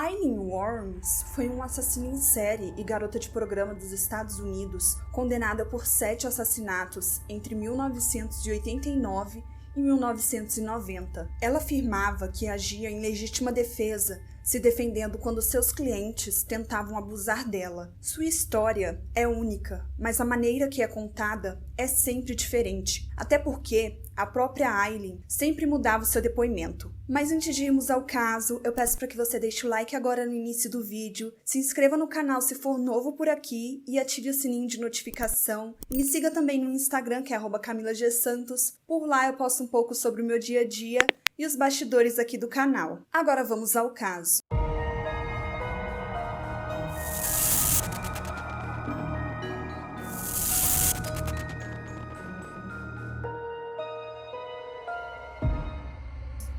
Aileen Wuornos foi uma assassina em série e garota de programa dos Estados Unidos, condenada por 7 assassinatos entre 1989 e 1990. Ela afirmava que agia em legítima defesa, se defendendo quando seus clientes tentavam abusar dela. Sua história é única, mas a maneira que é contada é sempre diferente, até porque a própria Aileen sempre mudava o seu depoimento. Mas antes de irmos ao caso, eu peço para que você deixe o like agora no início do vídeo, se inscreva no canal se for novo por aqui e ative o sininho de notificação. E me siga também no Instagram, que é @CamilaGSantos. Por lá eu posto um pouco sobre o meu dia a dia e os bastidores aqui do canal. Agora vamos ao caso.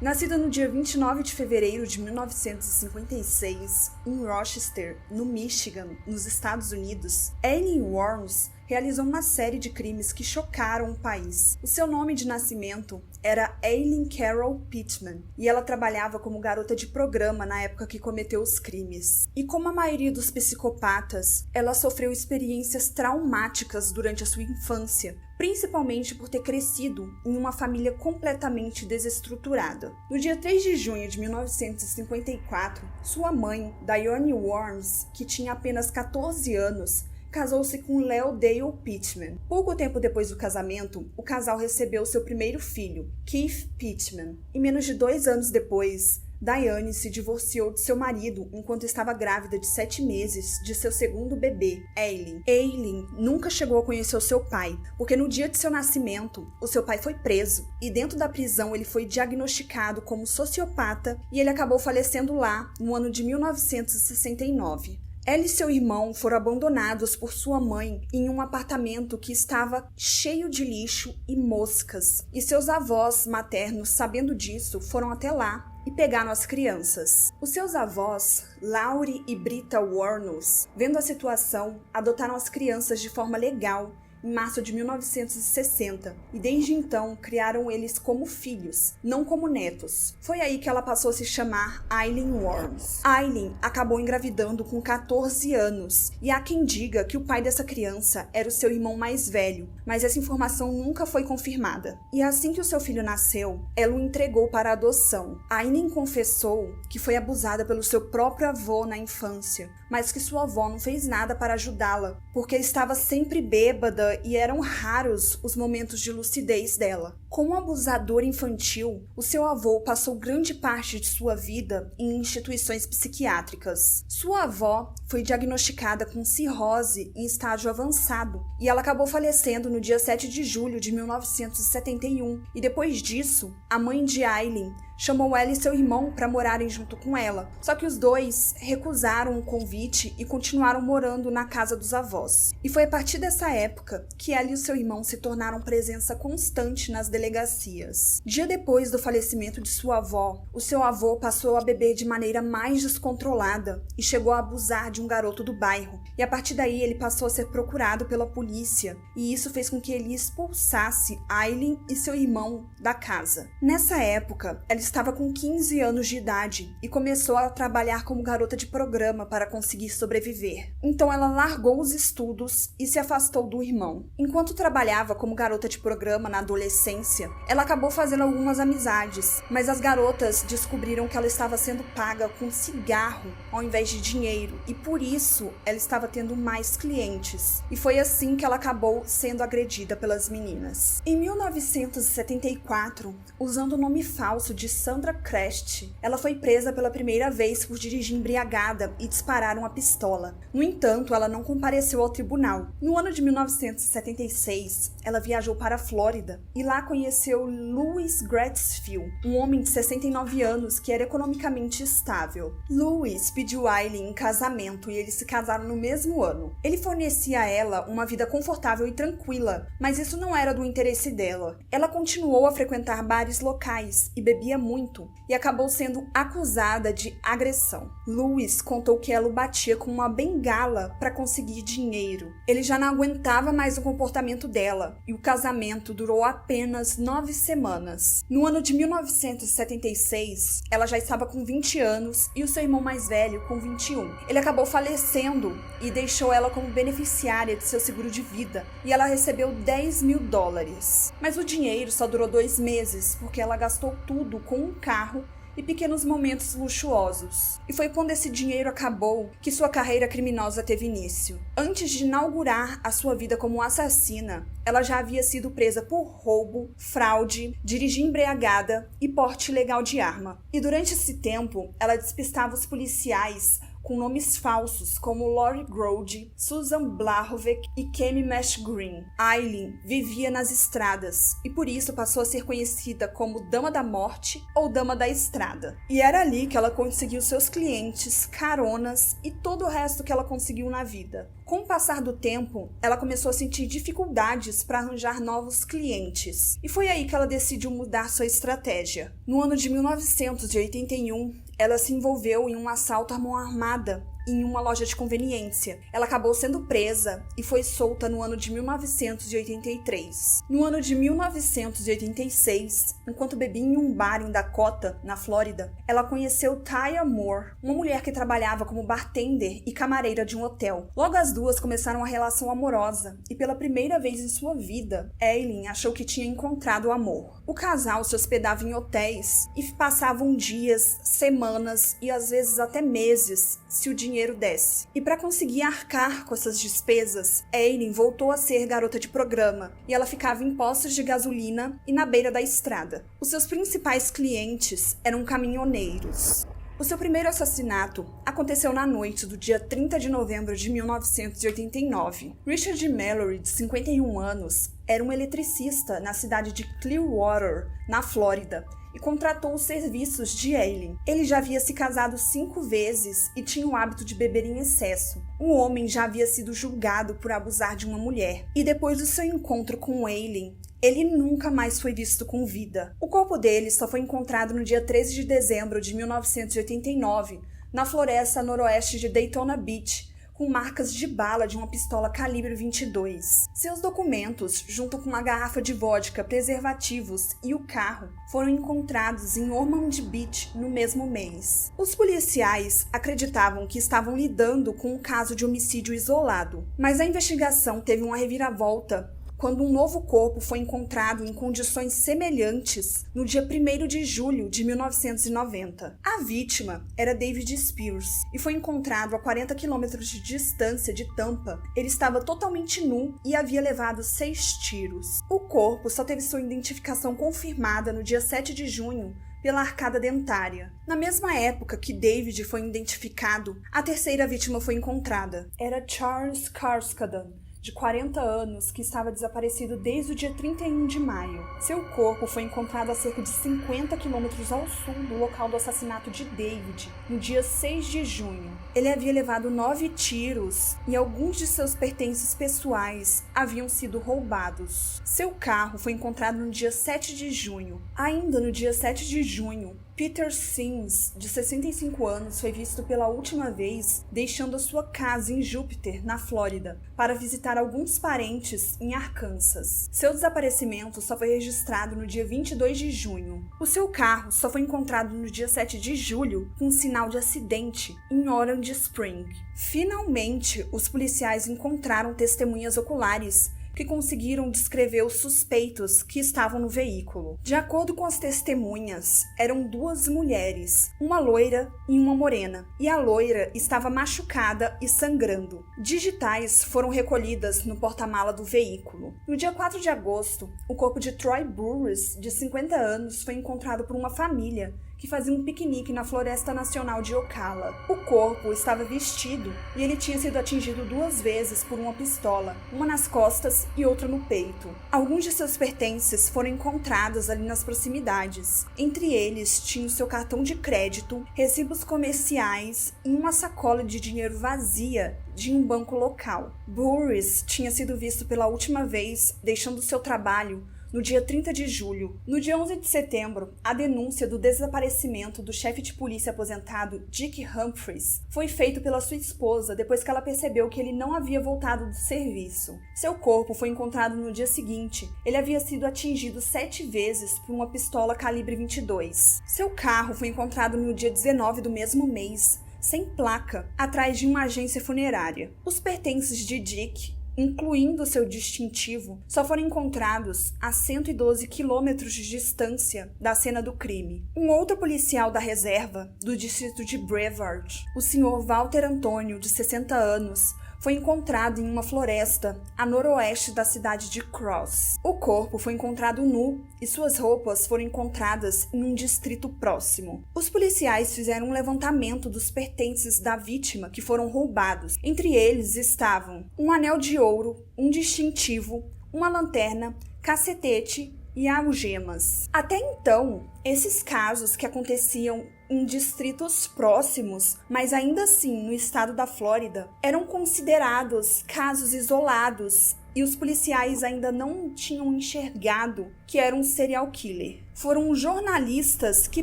Nascida no dia 29 de fevereiro de 1956, em Rochester, no Michigan, nos Estados Unidos, Aileen Wuornos realizou uma série de crimes que chocaram o país. O seu nome de nascimento era Aileen Carol Pittman, e ela trabalhava como garota de programa na época que cometeu os crimes. E como a maioria dos psicopatas, ela sofreu experiências traumáticas durante a sua infância, principalmente por ter crescido em uma família completamente desestruturada. No dia 3 de junho de 1954, sua mãe, Dionne Wuornos, que tinha apenas 14 anos, casou-se com Leo Dale Pittman. Pouco tempo depois do casamento, o casal recebeu seu primeiro filho, Keith Pittman. E menos de 2 anos depois, Dionne se divorciou de seu marido enquanto estava grávida de 7 meses de seu segundo bebê, Aileen. Aileen nunca chegou a conhecer o seu pai, porque no dia de seu nascimento, o seu pai foi preso e dentro da prisão ele foi diagnosticado como sociopata e ele acabou falecendo lá no ano de 1969. Ela e seu irmão foram abandonados por sua mãe em um apartamento que estava cheio de lixo e moscas. E seus avós maternos, sabendo disso, foram até lá e pegaram as crianças. Os seus avós, Laurie e Britta Wuornos, vendo a situação, adotaram as crianças de forma legal em março de 1960, e desde então criaram eles como filhos, não como netos. Foi aí que ela passou a se chamar Aileen Wuornos. Aileen acabou engravidando com 14 anos, e há quem diga que o pai dessa criança era o seu irmão mais velho, mas essa informação nunca foi confirmada. E assim que o seu filho nasceu, ela o entregou para adoção. Aileen confessou que foi abusada pelo seu próprio avô na infância, mas que sua avó não fez nada para ajudá-la, porque estava sempre bêbada e eram raros os momentos de lucidez dela. Como abusador infantil, o seu avô passou grande parte de sua vida em instituições psiquiátricas. Sua avó foi diagnosticada com cirrose em estágio avançado e ela acabou falecendo no dia 7 de julho de 1971. E depois disso, a mãe de Aileen chamou ela e seu irmão para morarem junto com ela. Só que os dois recusaram o convite e continuaram morando na casa dos avós. E foi a partir dessa época que ela e o seu irmão se tornaram presença constante nas delegacias. Dia depois do falecimento de sua avó, o seu avô passou a beber de maneira mais descontrolada e chegou a abusar de um garoto do bairro. E a partir daí ele passou a ser procurado pela polícia, e isso fez com que ele expulsasse Aileen e seu irmão da casa. Nessa época, ela estava com 15 anos de idade e começou a trabalhar como garota de programa para conseguir sobreviver. Então ela largou os estudos e se afastou do irmão. Enquanto trabalhava como garota de programa na adolescência, ela acabou fazendo algumas amizades, mas as garotas descobriram que ela estava sendo paga com cigarro ao invés de dinheiro, e por isso ela estava tendo mais clientes. E foi assim que ela acabou sendo agredida pelas meninas. Em 1974, usando o nome falso de Sandra Crest, ela foi presa pela primeira vez por dirigir embriagada e disparar uma pistola. No entanto, ela não compareceu ao tribunal. No ano de 1976, ela viajou para a Flórida e lá conheceu Louis Gratzfield, um homem de 69 anos que era economicamente estável. Louis pediu Aileen em casamento e eles se casaram no mesmo ano. Ele fornecia a ela uma vida confortável e tranquila, mas isso não era do interesse dela. Ela continuou a frequentar bares locais e bebia muito e acabou sendo acusada de agressão. Louis contou que ela o batia com uma bengala para conseguir dinheiro. Ele já não aguentava mais o comportamento dela e o casamento durou apenas apenas 9 semanas. No ano de 1976, ela já estava com 20 anos e o seu irmão mais velho com 21. Ele acabou falecendo e deixou ela como beneficiária de seu seguro de vida, e ela recebeu $10.000. Mas o dinheiro só durou 2 meses, porque ela gastou tudo com um carro e pequenos momentos luxuosos. E foi quando esse dinheiro acabou que sua carreira criminosa teve início. Antes de inaugurar a sua vida como assassina, ela já havia sido presa por roubo, fraude, dirigir embriagada e porte ilegal de arma. E durante esse tempo, ela despistava os policiais com nomes falsos como Laurie Grode, Susan Blahovec e Kemi Mesh Green. Aileen vivia nas estradas e por isso passou a ser conhecida como Dama da Morte ou Dama da Estrada. E era ali que ela conseguiu seus clientes, caronas e todo o resto que ela conseguiu na vida. Com o passar do tempo, ela começou a sentir dificuldades para arranjar novos clientes. E foi aí que ela decidiu mudar sua estratégia. No ano de 1981, ela se envolveu em um assalto à mão armada em uma loja de conveniência. Ela acabou sendo presa e foi solta no ano de 1983. No ano de 1986, enquanto bebia em um bar em Dakota, na Flórida, ela conheceu Taya Moore, uma mulher que trabalhava como bartender e camareira de um hotel. Logo as duas começaram uma relação amorosa e pela primeira vez em sua vida, Aileen achou que tinha encontrado o amor. O casal se hospedava em hotéis e passavam dias, semanas e às vezes até meses se o dinheiro desse. E para conseguir arcar com essas despesas, Aileen voltou a ser garota de programa e ela ficava em postos de gasolina e na beira da estrada. Os seus principais clientes eram caminhoneiros. O seu primeiro assassinato aconteceu na noite do dia 30 de novembro de 1989. Richard Mallory, de 51 anos, era um eletricista na cidade de Clearwater, na Flórida, e contratou os serviços de Aileen. Ele já havia se casado 5 vezes e tinha o hábito de beber em excesso. O homem já havia sido julgado por abusar de uma mulher. E depois do seu encontro com Aileen, ele nunca mais foi visto com vida. O corpo dele só foi encontrado no dia 13 de dezembro de 1989, na floresta a noroeste de Daytona Beach, com marcas de bala de uma pistola calibre 22. Seus documentos, junto com uma garrafa de vodka, preservativos e o carro, foram encontrados em Ormond Beach no mesmo mês. Os policiais acreditavam que estavam lidando com um caso de homicídio isolado, mas a investigação teve uma reviravolta quando um novo corpo foi encontrado em condições semelhantes no dia 1º de julho de 1990. A vítima era David Spears e foi encontrado a 40 quilômetros de distância de Tampa. Ele estava totalmente nu e havia levado 6 tiros. O corpo só teve sua identificação confirmada no dia 7 de junho pela arcada dentária. Na mesma época que David foi identificado, a terceira vítima foi encontrada. Era Charles Carskadan, de 40 anos, que estava desaparecido desde o dia 31 de maio. Seu corpo foi encontrado a cerca de 50 quilômetros ao sul do local do assassinato de David, no dia 6 de junho. Ele havia levado 9 tiros e alguns de seus pertences pessoais haviam sido roubados. Seu carro foi encontrado no dia 7 de junho. Ainda no dia 7 de junho, Peter Sims, de 65 anos, foi visto pela última vez deixando a sua casa em Júpiter, na Flórida, para visitar alguns parentes em Arkansas. Seu desaparecimento só foi registrado no dia 22 de junho. O seu carro só foi encontrado no dia 7 de julho com um sinal de acidente em Orange Spring. Finalmente, os policiais encontraram testemunhas oculares que conseguiram descrever os suspeitos que estavam no veículo. De acordo com as testemunhas, eram 2 mulheres, uma loira e uma morena, e a loira estava machucada e sangrando. Digitais foram recolhidas no porta-mala do veículo. No dia 4 de agosto, o corpo de Troy Burris, de 50 anos, foi encontrado por uma família que fazia um piquenique na Floresta Nacional de Ocala. O corpo estava vestido e ele tinha sido atingido 2 vezes por uma pistola, uma nas costas e outra no peito. Alguns de seus pertences foram encontrados ali nas proximidades. Entre eles tinha o seu cartão de crédito, recibos comerciais e uma sacola de dinheiro vazia de um banco local. Burris tinha sido visto pela última vez deixando seu trabalho no dia 30 de julho. No dia 11 de setembro, a denúncia do desaparecimento do chefe de polícia aposentado Dick Humphreys foi feito pela sua esposa depois que ela percebeu que ele não havia voltado do serviço. Seu corpo foi encontrado no dia seguinte. Ele havia sido atingido 7 vezes por uma pistola calibre 22. Seu carro foi encontrado no dia 19 do mesmo mês, sem placa, atrás de uma agência funerária. Os pertences de Dick, incluindo seu distintivo, só foram encontrados a 112 quilômetros de distância da cena do crime. Um outro policial da reserva, do distrito de Brevard, o Sr. Walter Antônio, de 60 anos, foi encontrado em uma floresta a noroeste da cidade de Cross. O corpo foi encontrado nu e suas roupas foram encontradas em um distrito próximo. Os policiais fizeram um levantamento dos pertences da vítima que foram roubados. Entre eles estavam um anel de ouro, um distintivo, uma lanterna, cacetete e algemas. Até então, esses casos que aconteciam em distritos próximos, mas ainda assim no estado da Flórida, eram considerados casos isolados e os policiais ainda não tinham enxergado que era um serial killer. Foram jornalistas que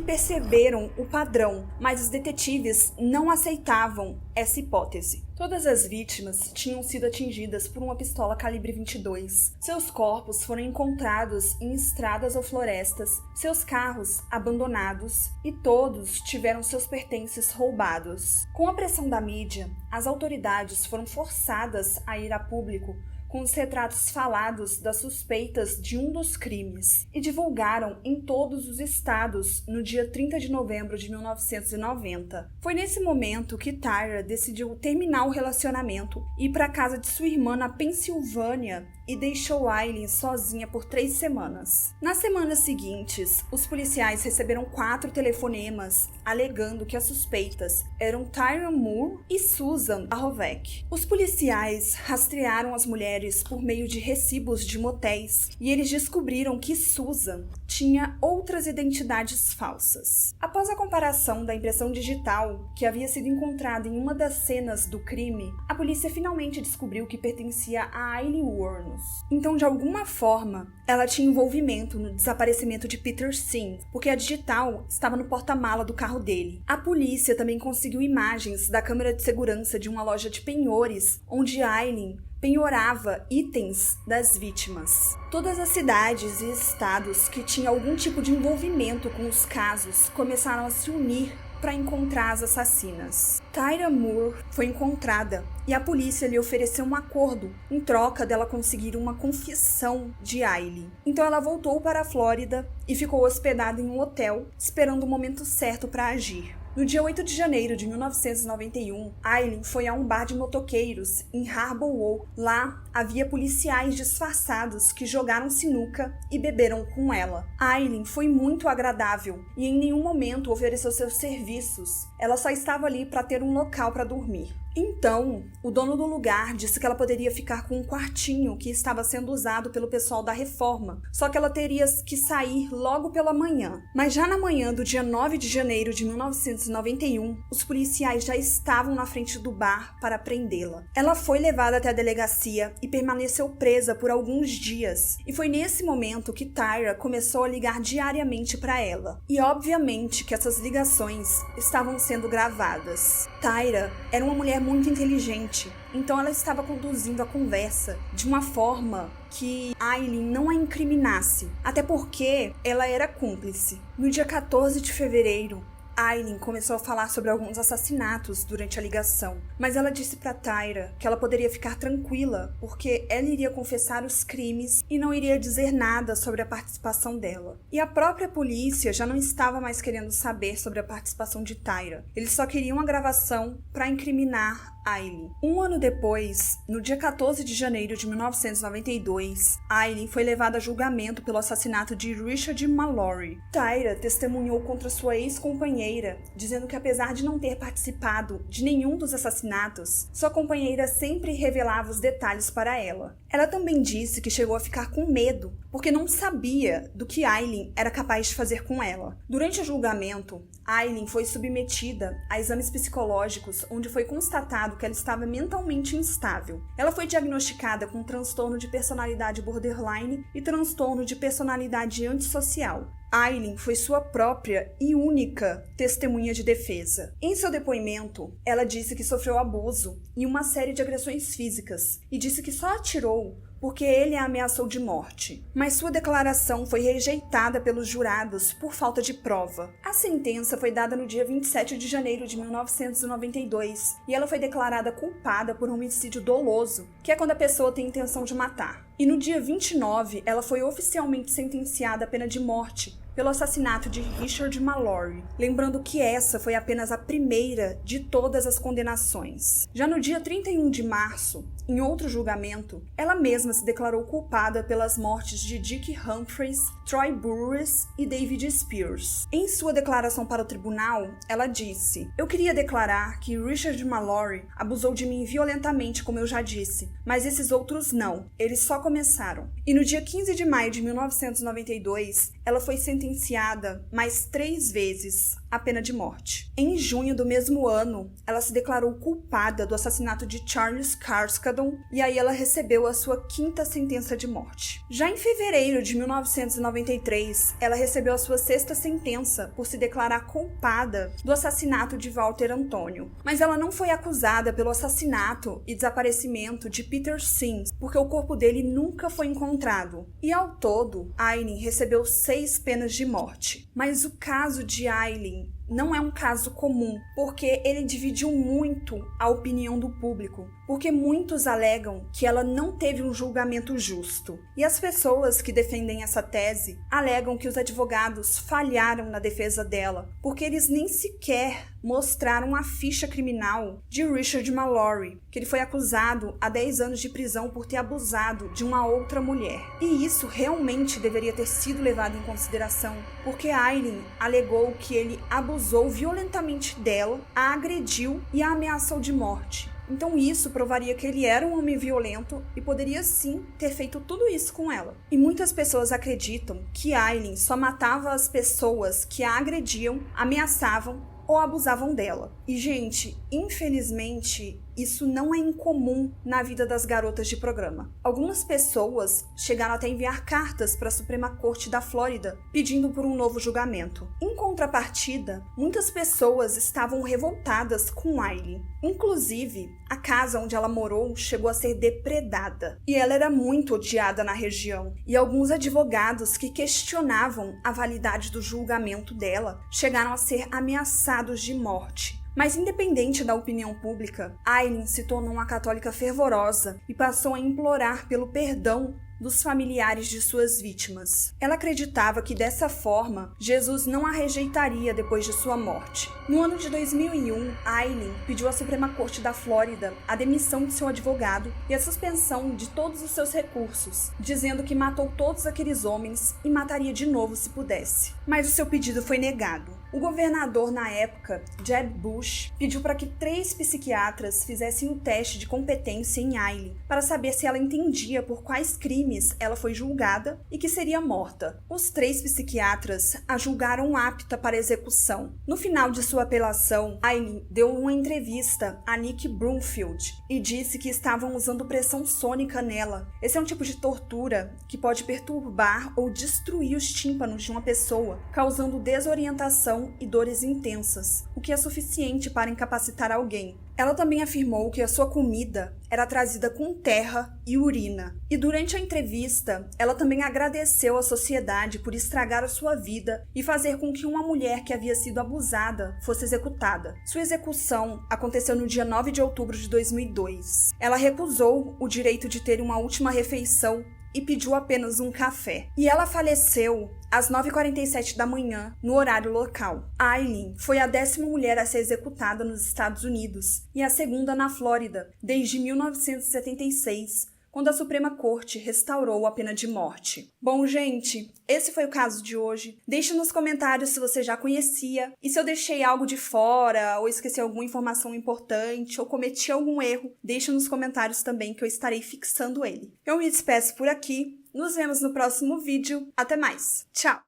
perceberam o padrão, mas os detetives não aceitavam essa hipótese. Todas as vítimas tinham sido atingidas por uma pistola calibre 22. Seus corpos foram encontrados em estradas ou florestas, seus carros abandonados e todos tiveram seus pertences roubados. Com a pressão da mídia, as autoridades foram forçadas a ir a público com os retratos falados das suspeitas de um dos crimes e divulgaram em todos os estados no dia 30 de novembro de 1990. Foi nesse momento que Tyra decidiu terminar o relacionamento e ir para a casa de sua irmã na Pensilvânia e deixou Aileen sozinha por 3 semanas. Nas semanas seguintes, os policiais receberam 4 telefonemas alegando que as suspeitas eram Tyra Moore e Susan Barovec. Os policiais rastrearam as mulheres por meio de recibos de motéis e eles descobriram que Susan tinha outras identidades falsas. Após a comparação da impressão digital que havia sido encontrada em uma das cenas do crime, a polícia finalmente descobriu que pertencia a Aileen Wuornos. Então, de alguma forma, ela tinha envolvimento no desaparecimento de Peter Singh, porque a digital estava no porta-mala do carro dele. A polícia também conseguiu imagens da câmera de segurança de uma loja de penhores, onde Aileen penhorava itens das vítimas. Todas as cidades e estados que tinham algum tipo de envolvimento com os casos começaram a se unir para encontrar as assassinas. Tyra Moore foi encontrada e a polícia lhe ofereceu um acordo em troca dela conseguir uma confissão de Aileen. Então ela voltou para a Flórida e ficou hospedada em um hotel, esperando o momento certo para agir. No dia 8 de janeiro de 1991, Aileen foi a um bar de motoqueiros em Harborough. Lá, havia policiais disfarçados que jogaram sinuca e beberam com ela. Aileen foi muito agradável e em nenhum momento ofereceu seus serviços. Ela só estava ali para ter um local para dormir. Então, o dono do lugar disse que ela poderia ficar com um quartinho que estava sendo usado pelo pessoal da reforma, só que ela teria que sair logo pela manhã. Mas já na manhã do dia 9 de janeiro de 1991, os policiais já estavam na frente do bar para prendê-la. Ela foi levada até a delegacia e permaneceu presa por alguns dias, e foi nesse momento que Tyra começou a ligar diariamente para ela. E obviamente que essas ligações estavam sendo gravadas. Tyra era uma mulher muito inteligente, então ela estava conduzindo a conversa de uma forma que Aileen não a incriminasse, até porque ela era cúmplice. No dia 14 de fevereiro, Aileen começou a falar sobre alguns assassinatos durante a ligação, mas ela disse para Tyra que ela poderia ficar tranquila porque ela iria confessar os crimes e não iria dizer nada sobre a participação dela. E a própria polícia já não estava mais querendo saber sobre a participação de Tyra. Eles só queriam a gravação para incriminar Aileen. Um ano depois, no dia 14 de janeiro de 1992, Aileen foi levada a julgamento pelo assassinato de Richard Mallory. Tyra testemunhou contra sua ex-companheira, dizendo que apesar de não ter participado de nenhum dos assassinatos, sua companheira sempre revelava os detalhes para ela. Ela também disse que chegou a ficar com medo, porque não sabia do que Aileen era capaz de fazer com ela. Durante o julgamento, Aileen foi submetida a exames psicológicos, onde foi constatado que ela estava mentalmente instável. Ela foi diagnosticada com transtorno de personalidade borderline e transtorno de personalidade antissocial. Aileen foi sua própria e única testemunha de defesa. Em seu depoimento, ela disse que sofreu abuso e uma série de agressões físicas e disse que só atirou porque ele a ameaçou de morte. Mas sua declaração foi rejeitada pelos jurados por falta de prova. A sentença foi dada no dia 27 de janeiro de 1992 e ela foi declarada culpada por homicídio doloso, que é quando a pessoa tem intenção de matar. E no dia 29, ela foi oficialmente sentenciada à pena de morte pelo assassinato de Richard Mallory, lembrando que essa foi apenas a primeira de todas as condenações. Já no dia 31 de março, em outro julgamento, ela mesma se declarou culpada pelas mortes de Dick Humphreys, Troy Burress e David Spears. Em sua declaração para o tribunal, ela disse: "Eu queria declarar que Richard Mallory abusou de mim violentamente, como eu já disse, mas esses outros não, eles só começaram." E no dia 15 de maio de 1992, ela foi sentenciada mais 3 vezes à pena de morte. Em junho do mesmo ano, ela se declarou culpada do assassinato de Charles Carskadon e aí ela recebeu a sua 5ª sentença de morte. Já em fevereiro de 1993, ela recebeu a sua 6ª sentença por se declarar culpada do assassinato de Walter Antônio. Mas ela não foi acusada pelo assassinato e desaparecimento de Peter Sims, porque o corpo dele nunca foi encontrado. E ao todo, Aileen recebeu 6 penas de morte. Mas o caso de Aileen não é um caso comum, porque ele dividiu muito a opinião do público, porque muitos alegam que ela não teve um julgamento justo. E as pessoas que defendem essa tese alegam que os advogados falharam na defesa dela, porque eles nem sequer mostraram a ficha criminal de Richard Mallory, que ele foi acusado a 10 anos de prisão por ter abusado de uma outra mulher. E isso realmente deveria ter sido levado em consideração, porque Aileen alegou que ele abusou violentamente dela, a agrediu e a ameaçou de morte. Então isso provaria que ele era um homem violento e poderia sim ter feito tudo isso com ela. E muitas pessoas acreditam que Aileen só matava as pessoas que a agrediam, ameaçavam ou abusavam dela. E, gente, infelizmente, isso não é incomum na vida das garotas de programa. Algumas pessoas chegaram até a enviar cartas para a Suprema Corte da Flórida pedindo por um novo julgamento. Em contrapartida, muitas pessoas estavam revoltadas com Aileen. Inclusive, a casa onde ela morou chegou a ser depredada. E ela era muito odiada na região. E alguns advogados que questionavam a validade do julgamento dela chegaram a ser ameaçados de morte. Mas independente da opinião pública, Aileen se tornou uma católica fervorosa e passou a implorar pelo perdão dos familiares de suas vítimas. Ela acreditava que dessa forma, Jesus não a rejeitaria depois de sua morte. No ano de 2001, Aileen pediu à Suprema Corte da Flórida a demissão de seu advogado e a suspensão de todos os seus recursos, dizendo que matou todos aqueles homens e mataria de novo se pudesse. Mas o seu pedido foi negado. O governador na época, Jeb Bush, pediu para que 3 psiquiatras fizessem o teste de competência em Aileen para saber se ela entendia por quais crimes ela foi julgada e que seria morta. Os 3 psiquiatras a julgaram apta para execução. No final de sua apelação, Aileen deu uma entrevista a Nick Broomfield e disse que estavam usando pressão sônica nela. Esse é um tipo de tortura que pode perturbar ou destruir os tímpanos de uma pessoa, causando desorientação e dores intensas, o que é suficiente para incapacitar alguém. Ela também afirmou que a sua comida era trazida com terra e urina. E durante a entrevista, ela também agradeceu à sociedade por estragar a sua vida e fazer com que uma mulher que havia sido abusada fosse executada. Sua execução aconteceu no dia 9 de outubro de 2002. Ela recusou o direito de ter uma última refeição e pediu apenas um café. E ela faleceu às 9h47 da manhã, no horário local. Aileen foi a 10ª mulher a ser executada nos Estados Unidos e a 2ª na Flórida, desde 1976, quando a Suprema Corte restaurou a pena de morte. Bom, gente, esse foi o caso de hoje. Deixe nos comentários se você já conhecia e se eu deixei algo de fora ou esqueci alguma informação importante ou cometi algum erro, deixe nos comentários também que eu estarei fixando ele. Eu me despeço por aqui. Nos vemos no próximo vídeo. Até mais. Tchau!